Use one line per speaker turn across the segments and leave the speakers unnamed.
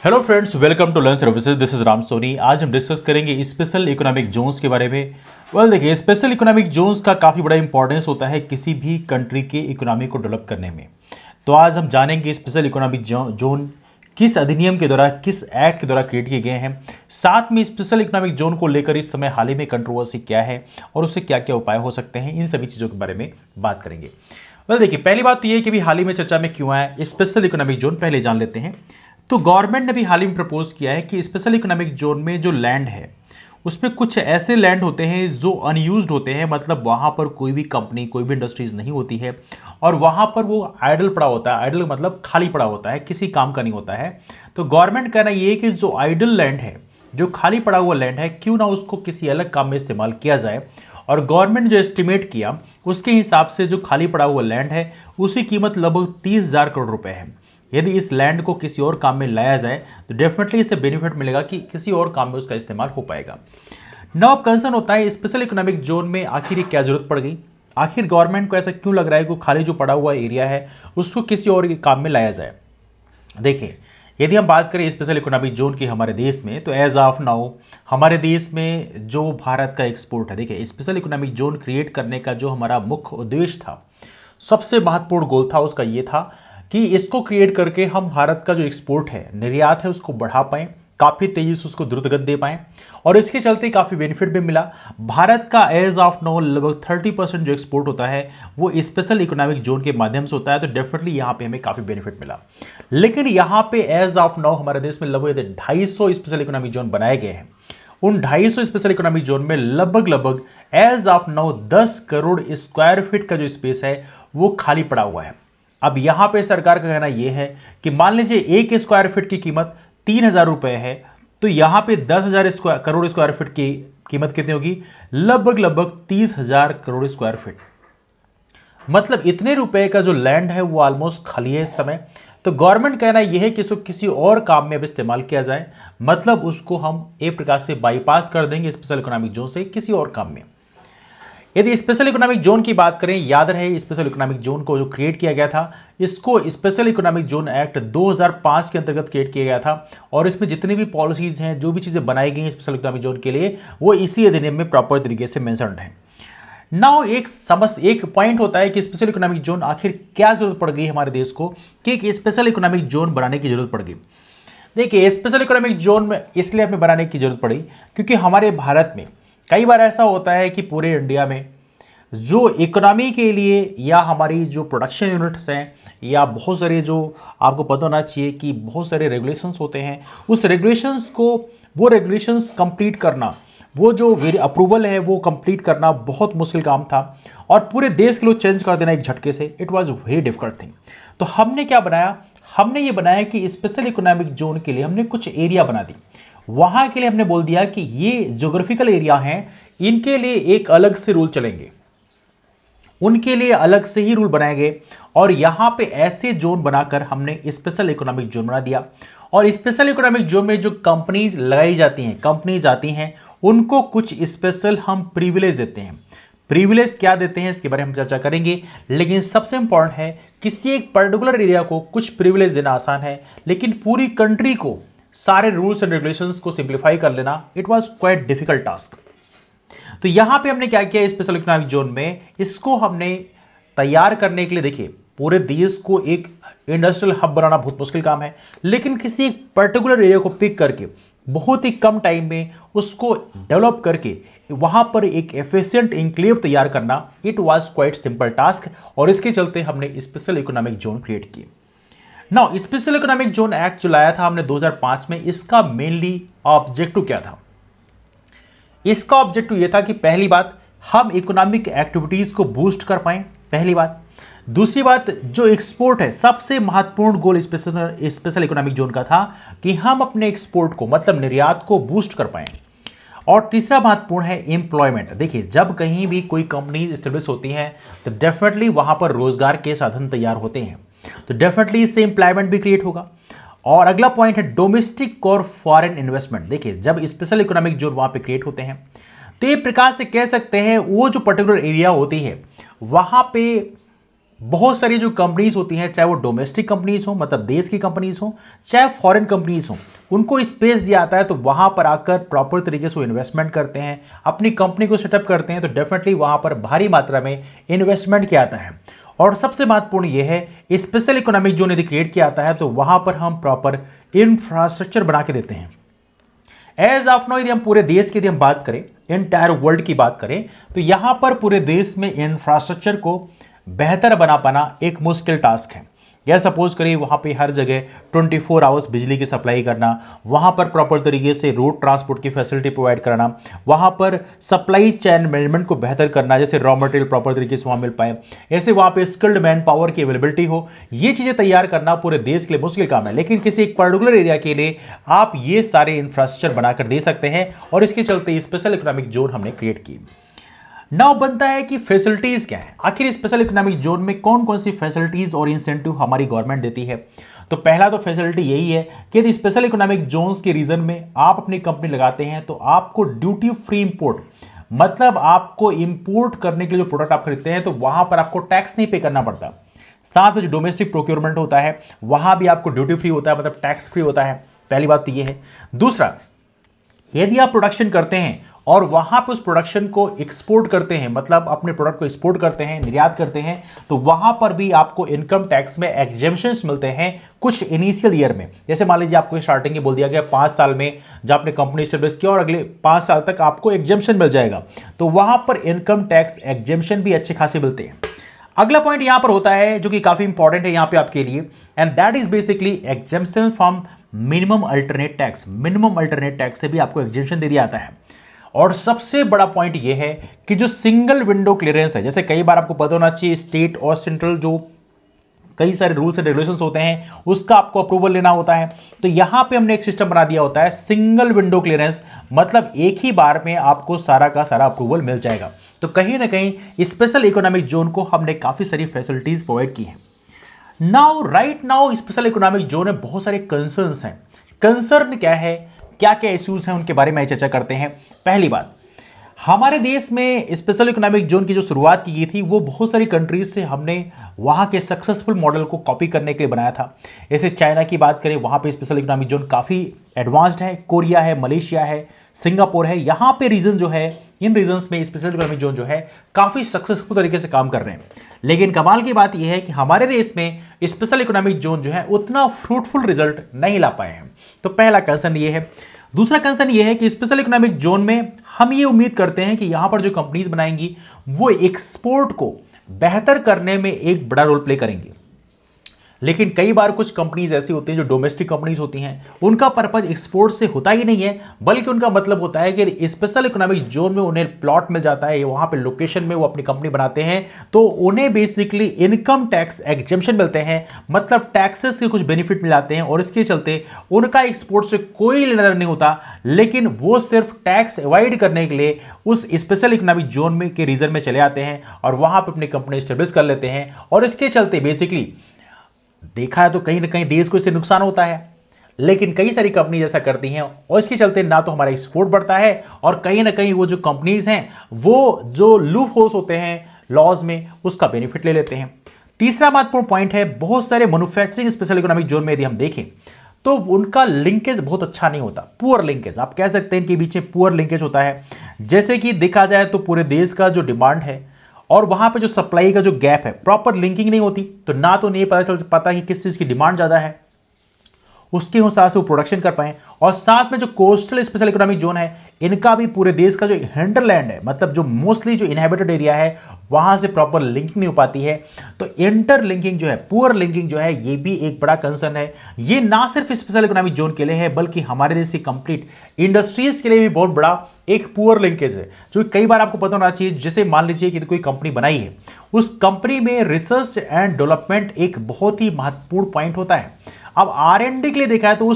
Hello friends, welcome to learn services. This is Ram Soni. आज हम discuss करेंगे स्पेशल इकोनॉमिक जोन्स के बारे में। देखिए, स्पेशल इकोनॉमिक जोन्स का काफ़ी बड़ा इंपॉर्टेंस होता है किसी भी कंट्री के इकोनॉमी को डेवलप करने में। तो आज हम जानेंगे स्पेशल इकोनॉमिक जोन किस अधिनियम के द्वारा, किस एक्ट के द्वारा क्रिएट किए गए हैं। साथ में स्पेशल इकोनॉमिक जोन को लेकर इस समय हाल ही में कंट्रोवर्सी क्या है और उससे क्या क्या उपाय हो सकते हैं, इन सभी चीज़ों के बारे में बात करेंगे। देखिए, पहली बात तो ये है कि भी हाल ही में चर्चा में क्यों आया स्पेशल इकोनॉमिक जोन, पहले जान लेते हैं। तो गवर्नमेंट ने भी हाल ही में प्रपोज किया है कि स्पेशल इकोनॉमिक जोन में जो लैंड है उसमें कुछ ऐसे लैंड होते हैं जो अनयूज्ड होते हैं, मतलब वहां पर कोई भी कंपनी, कोई भी इंडस्ट्रीज नहीं होती है और वहां पर वो आइडल पड़ा होता है। आइडल मतलब खाली पड़ा होता है, किसी काम का नहीं होता है। तो गवर्नमेंट कहना ये है कि जो आइडल लैंड है, जो खाली पड़ा हुआ लैंड है, क्यों ना उसको किसी अलग काम में इस्तेमाल किया जाए। और गवर्नमेंट जो एस्टिमेट किया उसके हिसाब से जो खाली पड़ा हुआ लैंड है उसकी कीमत लगभग 30,000 करोड़ रुपए है। यदि इस लैंड को किसी और काम में लाया जाए तो डेफिनेटली इससे बेनिफिट मिलेगा कि किसी और काम में उसका इस्तेमाल हो पाएगा। नाउ अब कंसर्न होता है स्पेशल इकोनॉमिक जोन में आखिर क्या जरूरत पड़ गई, आखिर गवर्नमेंट को ऐसा क्यों लग रहा है कि खाली जो पड़ा हुआ एरिया है उसको किसी और के काम में लाया जाए। देखिए, यदि हम बात करें स्पेशल इकोनॉमिक जोन की हमारे देश में, तो एज ऑफ नाउ हमारे देश में जो भारत का एक्सपोर्ट है, देखिए स्पेशल इकोनॉमिक जोन क्रिएट करने का जो हमारा मुख्य उद्देश्य था, सबसे महत्वपूर्ण गोल था उसका ये था कि इसको क्रिएट करके हम भारत का जो एक्सपोर्ट है, निर्यात है, उसको बढ़ा पाएं, काफी तेजी से उसको द्रुत गति दे पाएं और इसके चलते काफी बेनिफिट भी मिला। भारत का एज ऑफ नाउ लगभग 30% जो एक्सपोर्ट होता है वो स्पेशल इकोनॉमिक जोन के माध्यम से होता है। तो डेफिनेटली यहां पे हमें काफी बेनिफिट मिला। लेकिन यहां पे एज ऑफ नाउ हमारे देश में लगभग 250 स्पेशल इकोनॉमिक जोन बनाए गए हैं। उन 250 स्पेशल इकोनॉमिक जोन में लगभग as of now 10 crore square feet का जो स्पेस है वो खाली पड़ा हुआ है। अब यहां पे सरकार का कहना यह है कि मान लीजिए 1 स्क्वायर फीट की कीमत 3,000 रुपए है, तो यहां पे 10,000 करोड़ स्क्वायर फीट की कीमत कितनी होगी, लगभग 30,000 करोड़ स्क्वायर फीट। मतलब इतने रुपए का जो लैंड है वो ऑलमोस्ट खाली है इस समय। तो गवर्नमेंट कहना यह है कि इसको किसी और काम में अब इस्तेमाल किया जाए, मतलब उसको हम एक प्रकार से बाईपास कर देंगे स्पेशल इकोनॉमिक जोन से किसी और काम में। यदि स्पेशल इकोनॉमिक जोन की बात करें, याद रहे स्पेशल इकोनॉमिक जोन को जो क्रिएट किया गया था, इसको स्पेशल इकोनॉमिक जोन एक्ट 2005 के अंतर्गत क्रिएट किया गया था और इसमें जितनी भी पॉलिसीज हैं, जो भी चीजें बनाई गई हैं स्पेशल इकोनॉमिक जोन के लिए, वो इसी अधिनियम में प्रॉपर तरीके से मेंशन्ड है। नाउ एक पॉइंट होता है कि स्पेशल इकोनॉमिक जोन आखिर क्या जरूरत पड़ गई हमारे देश को कि एक स्पेशल इकोनॉमिक जोन बनाने की जरूरत पड़ गई। देखिए, स्पेशल इकोनॉमिक जोन में इसलिए हमें बनाने की जरूरत पड़ी क्योंकि हमारे भारत में कई बार ऐसा होता है कि पूरे इंडिया में जो इकोनॉमी के लिए या हमारी जो प्रोडक्शन यूनिट्स हैं या बहुत सारे, जो आपको पता होना चाहिए कि बहुत सारे रेगुलेशंस होते हैं, उस रेगुलेशंस को, वो रेगुलेशंस कंप्लीट करना, वो जो अप्रूवल है वो कंप्लीट करना बहुत मुश्किल काम था और पूरे देश के लोग चेंज कर देना एक झटके से, it was very difficult thing. तो हमने क्या बनाया, हमने ये बनाया कि स्पेशल इकोनॉमिक जोन के लिए हमने कुछ एरिया बना दी। वहां के लिए हमने बोल दिया कि ये ज्योग्राफिकल एरिया हैं, इनके लिए एक अलग से रूल चलेंगे, उनके लिए अलग से ही रूल बनाए गए और यहां पे ऐसे जोन बनाकर हमने स्पेशल इकोनॉमिक जोन बना दिया। और स्पेशल इकोनॉमिक जोन में जो कंपनीज लगाई जाती हैं, कंपनीज आती हैं, उनको कुछ स्पेशल हम प्रिविलेज देते हैं। प्रिविलेज क्या देते हैं इसके बारे में हम चर्चा करेंगे, लेकिन सबसे इंपॉर्टेंट है किसी एक पर्टिकुलर एरिया को कुछ प्रिविलेज देना आसान है, लेकिन पूरी कंट्री को सारे रूल्स एंड रेगुलेशंस को सिंप्लीफाई कर लेना, it was quite difficult task. तो यहां पे हमने क्या किया, स्पेशल इकोनॉमिक जोन में इसको हमने तैयार करने के लिए, देखिए पूरे देश को एक इंडस्ट्रियल हब बनाना बहुत मुश्किल काम है, लेकिन किसी एक पर्टिकुलर एरिया को पिक करके बहुत ही कम टाइम में उसको डेवलप करके वहां पर एक एफिशिएंट एन्क्लेव तैयार करना, it was quite simple task और इसके चलते हमने स्पेशल इकोनॉमिक जोन क्रिएट किए। Now special economic zone act जो लाया था हमने 2005 में, इसका मेनली ऑब्जेक्टिव क्या था, इसका ऑब्जेक्टिव यह था कि पहली बात हम इकोनॉमिक एक्टिविटीज को बूस्ट कर पाए, पहली बात। दूसरी बात, जो एक्सपोर्ट है, सबसे महत्वपूर्ण गोल स्पेशल इकोनॉमिक जोन का था कि हम अपने एक्सपोर्ट को, मतलब निर्यात को बूस्ट कर पाए। और तीसरा महत्वपूर्ण है एम्प्लॉयमेंट। देखिए, जब कहीं भी कोई कंपनी एस्टेब्लिश होती है तो डेफिनेटली वहां पर रोजगार के साधन तैयार होते हैं, तो डेफिनेटली इससे एम्प्लॉयमेंट भी क्रिएट होगा। और अगला पॉइंट है डोमेस्टिक और फॉरेन इन्वेस्टमेंट। देखिए, जब स्पेशल इकोनॉमिक जोन वहां पे क्रिएट होते हैं तो एक प्रकार से कह सकते हैं वो जो पर्टिकुलर एरिया होती है वहां पे बहुत सारी जो कंपनीज होती हैं, चाहे वो डोमेस्टिक कंपनीज हो, मतलब देश की कंपनीज हो, चाहे फॉरेन कंपनीज हो, उनको स्पेस दिया जाता है तो वहां पर आकर प्रॉपर तरीके से वो इन्वेस्टमेंट करते हैं, अपनी कंपनी को सेटअप करते हैं, तो डेफिनेटली वहां पर भारी मात्रा में इन्वेस्टमेंट किया जाता है। और सबसे महत्वपूर्ण यह है, स्पेशल इकोनॉमिक जोन यदि क्रिएट किया जाता है तो वहां पर हम प्रॉपर इंफ्रास्ट्रक्चर बना के देते हैं। एज ऑफ नाउ यदि हम पूरे देश की यदि हम बात करें, एंटायर वर्ल्ड की बात करें, तो यहां पर पूरे देश में इंफ्रास्ट्रक्चर को बेहतर बना पाना एक मुश्किल टास्क है। या सपोज करिए वहां पे हर जगह 24 आवर्स बिजली की सप्लाई करना, वहां पर प्रॉपर तरीके से रोड ट्रांसपोर्ट की फैसिलिटी प्रोवाइड कराना, वहां पर सप्लाई चेन मैनेजमेंट को बेहतर करना, जैसे रॉ मटेरियल प्रॉपर तरीके से वहां मिल पाए, ऐसे वहां पे स्किल्ड मैन पावर की अवेलेबिलिटी हो, ये चीजें तैयार करना पूरे देश के लिए मुश्किल काम है। लेकिन किसी एक पर्टिकुलर एरिया के लिए आप ये सारे इंफ्रास्ट्रक्चर बनाकर दे सकते हैं, और इसके चलते स्पेशल इकोनॉमिक जोन हमने क्रिएट की। नाउ बनता है कि फैसिलिटीज क्या है, आखिर स्पेशल इकोनॉमिक जोन में कौन कौन सी फैसिलिटीज और इंसेंटिव हमारी गवर्नमेंट देती है। तो पहला तो फैसिलिटी यही है कि यदि स्पेशल इकोनॉमिक जोन्स के रीजन में आप अपनी कंपनी लगाते हैं तो आपको ड्यूटी फ्री इंपोर्ट, मतलब आपको इंपोर्ट करने के लिए जो प्रोडक्ट आप खरीदते हैं तो वहां पर आपको टैक्स नहीं पे करना पड़ता। साथ में जो डोमेस्टिक प्रोक्योरमेंट होता है वहां भी आपको ड्यूटी फ्री होता है, मतलब टैक्स फ्री होता है। पहली बात तो यह है। दूसरा, यदि आप प्रोडक्शन करते हैं और वहां पे उस प्रोडक्शन को एक्सपोर्ट करते हैं, मतलब अपने प्रोडक्ट को एक्सपोर्ट करते हैं, निर्यात करते हैं, तो वहां पर भी आपको इनकम टैक्स में एग्जेम्पशंस मिलते हैं कुछ इनिशियल ईयर में। जैसे मान लीजिए आपको स्टार्टिंग में बोल दिया गया 5 साल में जब आपने कंपनी स्टेब्लिश किया और अगले 5 साल तक आपको एग्जेम्पशन मिल जाएगा, तो वहां पर इनकम टैक्स एग्जेम्पशन भी अच्छे खासे मिलते हैं। अगला पॉइंट यहां पर होता है जो कि काफी इंपॉर्टेंट है यहां पे आपके लिए, and that is basically exemption from minimum alternate tax. Minimum alternate tax से भी आपको एग्जेम्पशन दे दिया जाता है। और सबसे बड़ा पॉइंट यह है कि जो सिंगल विंडो क्लियरेंस है, जैसे कई बार आपको पता होना चाहिए स्टेट और सेंट्रल जो कई सारे रूल्स एंड रेगुलेशंस होते हैं उसका आपको अप्रूवल लेना होता है, तो यहां पे हमने एक सिस्टम बना दिया होता है सिंगल विंडो क्लियरेंस, मतलब एक ही बार में आपको सारा का सारा अप्रूवल मिल जाएगा। तो कहीं ना कहीं स्पेशल इकोनॉमिक जोन को हमने काफी सारी फैसिलिटीज प्रोवाइड की है। Now right now special economic zone में बहुत सारे कंसर्न्स हैं। कंसर्न क्या है, क्या क्या इश्यूज हैं, उनके बारे में चर्चा करते हैं। पहली बात, हमारे देश में स्पेशल इकोनॉमिक जोन की जो शुरुआत की गई थी वो बहुत सारी कंट्रीज से हमने वहां के सक्सेसफुल मॉडल को कॉपी करने के लिए बनाया था। जैसे चाइना की बात करें, वहां पे स्पेशल इकोनॉमिक जोन काफी एडवांस्ड है, कोरिया है, मलेशिया है, सिंगापुर है, यहां पे रीजन जो है, इन रीजन्स में स्पेशल इकोनॉमिक जोन जो है काफी सक्सेसफुल तरीके से काम कर रहे हैं। लेकिन कमाल की बात यह है कि हमारे देश में स्पेशल इकोनॉमिक जोन जो है उतना फ्रूटफुल रिजल्ट नहीं ला पाए हैं। तो पहला कंसर्न ये है। दूसरा कंसर्न ये है कि स्पेशल इकोनॉमिक जोन में हम ये उम्मीद करते हैं कि यहां पर जो कंपनीज बनाएंगी वो एक्सपोर्ट को बेहतर करने में एक बड़ा रोल प्ले करेंगी। लेकिन कई बार कुछ कंपनीज ऐसी होती हैं जो डोमेस्टिक कंपनीज होती हैं, उनका पर्पज एक्सपोर्ट से होता ही नहीं है, बल्कि उनका मतलब होता है कि स्पेशल इकोनॉमिक जोन में उन्हें प्लॉट मिल जाता है, वहां पे लोकेशन में वो अपनी कंपनी बनाते हैं, तो उन्हें बेसिकली इनकम टैक्स एग्जेम्पशन मिलते हैं, मतलब टैक्सेस के कुछ बेनिफिट मिल जाते हैं, और इसके चलते उनका एक्सपोर्ट से कोई लेना देना नहीं होता, लेकिन वो सिर्फ टैक्स अवॉइड करने के लिए उस स्पेशल इकोनॉमिक जोन में के रीजन में चले आते हैं और वहां पर अपनी कंपनी स्टेब्लिश कर लेते हैं। और इसके चलते बेसिकली देखा है तो कहीं ना कहीं देश को इससे नुकसान होता है, लेकिन कई सारी कंपनी ऐसा करती हैं और इसके चलते ना तो हमारा एक्सपोर्ट बढ़ता है और कहीं ना कहीं वो जो कंपनीज हैं वो जो लूप होल्स होते हैं लॉज में उसका बेनिफिट ले लेते हैं। तीसरा महत्वपूर्ण पॉइंट है, बहुत सारे मैन्युफैक्चरिंग स्पेशल इकोनॉमिक जोन में यदि हम देखें तो उनका लिंकेज बहुत अच्छा नहीं होता, पुअर लिंकेज आप कह सकते हैं, इनके बीच में पुअर लिंकेज होता है। जैसे कि देखा जाए तो पूरे देश का जो डिमांड है और वहां पे जो सप्लाई का जो गैप है, प्रॉपर लिंकिंग नहीं होती, तो ना तो नहीं पता चल पाता कि किस चीज की डिमांड ज्यादा है, उसके हिसाब से वो प्रोडक्शन कर पाए। और साथ में जो कोस्टल स्पेशल इकोनॉमिक जोन है, इनका भी पूरे देश का जो हिंटरलैंड है, मतलब जो मोस्टली जो इनहेबिटेड एरिया है, वहां से प्रॉपर लिंकिंग नहीं हो पाती है। तो इंटर लिंकिंग जो है, पुअर लिंकिंग जो है, ये भी एक बड़ा कंसर्न है। ये ना सिर्फ स्पेशल इकोनॉमिक जोन के लिए है, बल्कि हमारे देश की कंप्लीट इंडस्ट्रीज के लिए भी बहुत बड़ा एक पुअर लिंकेज है, जो कई बार आपको पता होना चाहिए। जैसे मान लीजिए कि कोई कंपनी बनाई है, उस कंपनी में रिसर्च एंड डेवलपमेंट एक बहुत ही महत्वपूर्ण पॉइंट होता है। अब R&D के लिए देखा है तो वो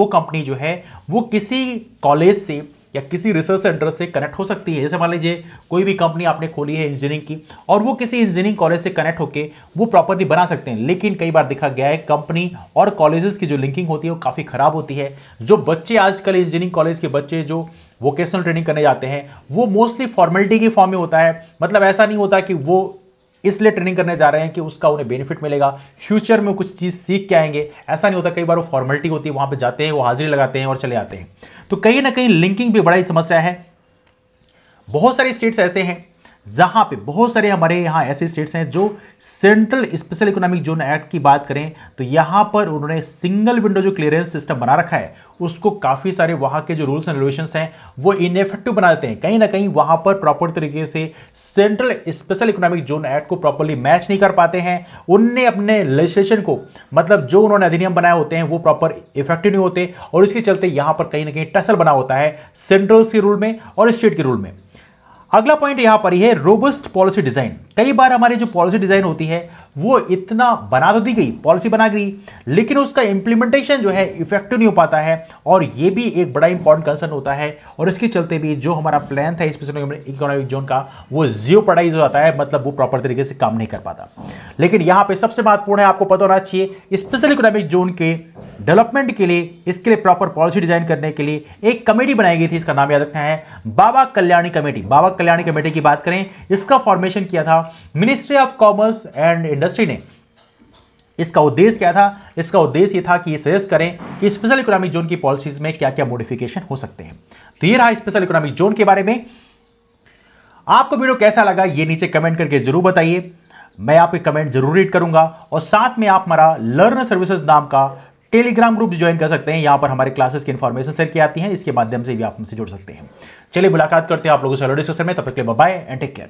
कंपनी जो है वो किसी कॉलेज से या किसी रिसर्च सेंटर से कनेक्ट हो सकती है। जैसे मान लीजिए कोई भी कंपनी आपने खोली है इंजीनियरिंग की, और वो किसी इंजीनियरिंग कॉलेज से कनेक्ट होकर वो प्रॉपर्ली बना सकते हैं। लेकिन कई बार देखा गया है कंपनी और कॉलेजेस की जो लिंकिंग होती है वो काफी खराब होती है। जो बच्चे आजकल इंजीनियरिंग कॉलेज के बच्चे जो वोकेशनल ट्रेनिंग करने जाते हैं वो मोस्टली फॉर्मेलिटी की फॉर्म में होता है, मतलब ऐसा नहीं होता कि वो इसलिए ट्रेनिंग करने जा रहे हैं कि उसका उन्हें बेनिफिट मिलेगा, फ्यूचर में कुछ चीज सीख के आएंगे। ऐसा नहीं होता, कई बार वो फॉर्मेलिटी होती है, वहां पे जाते हैं, वो हाजिरी लगाते हैं और चले आते हैं। तो कहीं ना कहीं लिंकिंग भी बड़ा ही समस्या है। बहुत सारे स्टेट्स ऐसे हैं जहां पे, बहुत सारे हमारे यहां ऐसे स्टेट्स हैं जो central special economic zone act की बात करें तो यहां पर उन्होंने सिंगल विंडो जो क्लियरेंस सिस्टम बना रखा है उसको काफी सारे वहां के जो रूल्स एंड रेगुलेशंस हैं वो इनएफेक्टिव बना देते हैं। कहीं ना कहीं वहां पर प्रॉपर तरीके से central special economic zone act को प्रॉपरली मैच नहीं कर पाते हैं। उनने अपने लेजिस्लेशन को, मतलब जो उन्होंने अधिनियम बनाए होते हैं वो प्रॉपर इफेक्टिव नहीं होते, और इसके चलते यहां पर कहीं ना कहीं टसल बना होता है सेंट्रल के रूल में और स्टेट के रूल में। अगला पॉइंट यहां पर यह है रोबस्ट पॉलिसी डिजाइन। कई बार हमारी जो पॉलिसी डिजाइन होती है वो इतना बना तो दी गई, पॉलिसी बना गई, लेकिन उसका इंप्लीमेंटेशन जो है इफेक्टिव नहीं हो पाता है, और ये भी एक बड़ा इंपॉर्टेंट कंसर्न होता है। और इसके चलते भी जो हमारा प्लान था स्पेशल इकोनॉमिक जोन का वो जियोपर्टाइज हो जाता है, मतलब वो प्रॉपर तरीके से काम नहीं कर पाता। लेकिन यहां पे सबसे महत्वपूर्ण है, आपको पता होना चाहिए, स्पेशल इकोनॉमिक जोन के डेवलपमेंट के लिए, इसके लिए प्रॉपर पॉलिसी डिजाइन करने के लिए एक कमेटी बनाई गई थी। इसका नाम याद रखना है, बाबा कल्याणी कमेटी। बाबा कल्याणी कमेटी की बात करें, इसका फॉर्मेशन किया था ministry of commerce and industry ने। इसका उद्देश्य क्या था? इसका उद्देश्य यह था कि ये सजेस्ट करें कि स्पेशल इकोनॉमिक जोन की पॉलिसीज में क्या क्या मॉडिफिकेशन हो सकते हैं। तो ये रहा स्पेशल इकोनॉमिक जोन के बारे में। आपको वीडियो कैसा लगा ये नीचे कमेंट करके जरूर बताइए, मैं आपके कमेंट जरूर रीड करूंगा। और साथ में आप हमारा लर्न सर्विसेज नाम का टेलीग्राम ग्रुप ज्वाइन कर सकते हैं, यहां पर हमारे क्लासेस की इंफॉर्मेशन शेयर की आती है, इसके माध्यम से भी आप हमसे जुड़ सकते हैं। चलिए मुलाकात करते हैं आप लोगों से अगले डिस्कशन में, तब तक के लिए bye bye and take care.